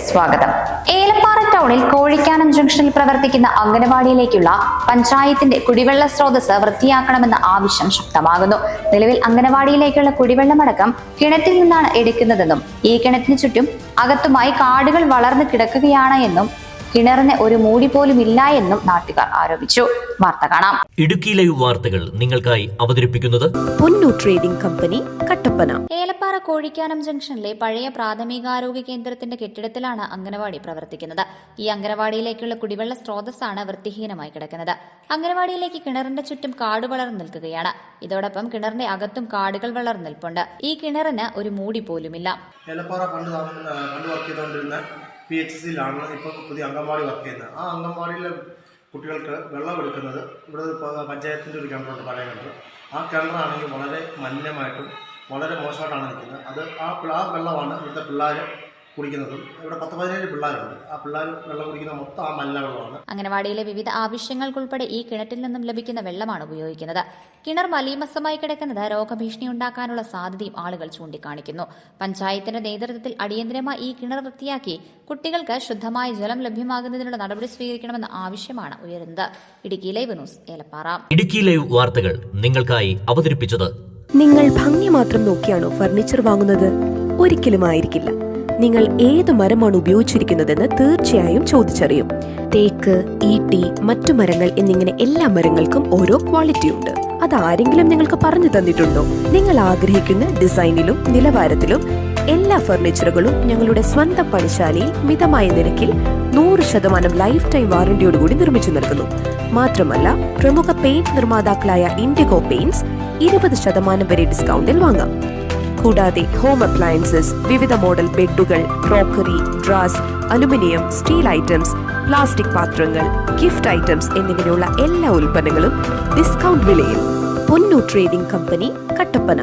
സ്വാഗതം. ഏലപ്പാറ ടൗണിൽ കോഴിക്കാനം ജംഗ്ഷനിൽ പ്രവർത്തിക്കുന്ന അംഗനവാടിയിലേക്കുള്ള പഞ്ചായത്തിന്റെ കുടിവെള്ള സ്രോതസ് വൃത്തിയാക്കണമെന്ന ആവശ്യം ശക്തമാകുന്നു. നിലവിൽ അംഗനവാടിയിലേക്കുള്ള കുടിവെള്ളമടക്കം കിണറ്റിൽ നിന്നാണ് എടുക്കുന്നതെന്നും ഈ കിണറ്റിന് ചുറ്റും അകത്തുമായി കാടുകൾ വളർന്നു കിടക്കുകയാണ് എന്നും കിണറിന് ഒരു മൂടി പോലും ഇല്ല എന്നും നാട്ടുകാർ ആരോപിച്ചു. വാർത്ത കാണാം. ഇടുക്കി ലൈവ് വാർത്തകൾ നിങ്ങൾക്കായി അവതരിപ്പിക്കുന്നത് പൊന്നൂർ ട്രേഡിംഗ് കമ്പനി, കട്ടപ്പന. ഏലപ്പാറ കോഴിക്കാനം ജംഗ്ഷനിലെ പഴയ പ്രാഥമികാരോഗ്യ കേന്ദ്രത്തിന്റെ കെട്ടിടത്തിലാണ് അംഗനവാടി പ്രവർത്തിക്കുന്നത്. ഈ അംഗനവാടിയിലേക്കുള്ള കുടിവെള്ള സ്രോതസ്സാണ് വൃത്തിഹീനമായി കിടക്കുന്നത്. അംഗനവാടിയിലേക്ക് കിണറിന്റെ ചുറ്റും കാട് വളർന്നു നിൽക്കുകയാണ്. ഇതോടൊപ്പം കിണറിന്റെ അകത്തും കാടുകൾ വളർന്നു നിൽപ്പുണ്ട്. ഈ കിണറിന് ഒരു മൂടി പോലുമില്ല. ഏലപ്പാറ പണ്ട് വർക്ക് ചെയ്തുകൊണ്ടിരുന്ന PHCയിലാണ് ഇപ്പോൾ പുതിയ അംഗൻവാടി വർക്ക് ചെയ്യുന്നത്. ആ അംഗൻവാടിയിലെ കുട്ടികൾക്ക് വെള്ളം എടുക്കുന്നത് ഇവിടെ പഞ്ചായത്തിൻ്റെ ഒരു കിണറുണ്ട്, പഴയ കിണർ. ആ കിണറാണെങ്കിൽ വളരെ മലിനമായിട്ടും വളരെ മോശമായിട്ടാണ് നിൽക്കുന്നത്. അത് ആ വെള്ളമാണ് ഇവിടുത്തെ പിള്ളേർ കുടിക്കുന്നതും. ഇവിടെ 10-17 പിള്ളേരുണ്ട്. ആ പിള്ളേർ വെള്ളം കുടിക്കുന്ന മൊത്തം ആ മലിന വെള്ളമാണ്. അംഗനവാടിയിലെ വിവിധ ആവശ്യങ്ങൾക്കുൾപ്പെടെ ഈ കിണറ്റിൽ നിന്നും ലഭിക്കുന്ന വെള്ളമാണ് ഉപയോഗിക്കുന്നത്. കിണർ മലീമസമായി കിടക്കുന്നത് രോഗഭീഷണി ഉണ്ടാക്കാനുള്ള സാധ്യതയും ആളുകൾ ചൂണ്ടിക്കാണിക്കുന്നു. പഞ്ചായത്തിന്റെ നേതൃത്വത്തിൽ അടിയന്തരമായി ഈ കിണർ വൃത്തിയാക്കി കുട്ടികൾക്ക് ശുദ്ധമായ ജലം ലഭ്യമാകുന്നതിനുള്ള നടപടി സ്വീകരിക്കണമെന്ന ആവശ്യമാണ് ഉയരുന്നത്. Idukki live news, Elappara. Idukki live വാർത്തകൾ നിങ്ങൾക്കായി അവതരിപ്പിച്ചത്. നിങ്ങൾ ഭംഗി മാത്രം നോക്കിയാണോ ഫർണിച്ചർ വാങ്ങുന്നത്? ഒരിക്കലും ആയിരിക്കില്ല. നിങ്ങൾ ഏത് മരമാണ് ഉപയോഗിച്ചിരിക്കുന്നതെന്ന് തീർച്ചയായും ചോദിച്ചറിയും. തേക്ക്, ഈട്ടി, മറ്റു മരങ്ങൾ എന്നിങ്ങനെ എല്ലാ മരങ്ങൾക്കും ഓരോ ക്വാളിറ്റി ഉണ്ട്. അതാരെങ്കിലും നിങ്ങൾക്ക് പറഞ്ഞു തന്നിട്ടുണ്ടോ? നിങ്ങൾ ആഗ്രഹിക്കുന്ന ഡിസൈനിലും നിലവാരത്തിലും എല്ലാ ഫർണിച്ചറുകളും ഞങ്ങളുടെ സ്വന്തം പണിശാലയിൽ മിതമായ നിരക്കിൽ 100% ലൈഫ് ടൈം വാറന്റിയോടുകൂടി നിർമ്മിച്ചു നൽകുന്നു. മാത്രമല്ല, പ്രമുഖ പെയിന്റ് നിർമ്മാതാക്കളായ ഇൻഡിഗോ പെയിന്റ്സ് 20% വരെ ഡിസ്കൗണ്ടിൽ വാങ്ങാം. കൂടാതെ ഹോം അപ്ലയൻസസ്, വിവിധ മോഡൽ ബെഡുകൾ, ക്രോക്കറി, ഡ്രാസ്, അലുമിനിയം, സ്റ്റീൽ ഐറ്റംസ്, പ്ലാസ്റ്റിക് പാത്രങ്ങൾ, ഗിഫ്റ്റ് ഐറ്റംസ് എന്നിങ്ങനെയുള്ള എല്ലാ ഉൽപ്പന്നങ്ങളും ഡിസ്കൗണ്ട് വിലയിൽ. Ponnoor trading company, Kattappana.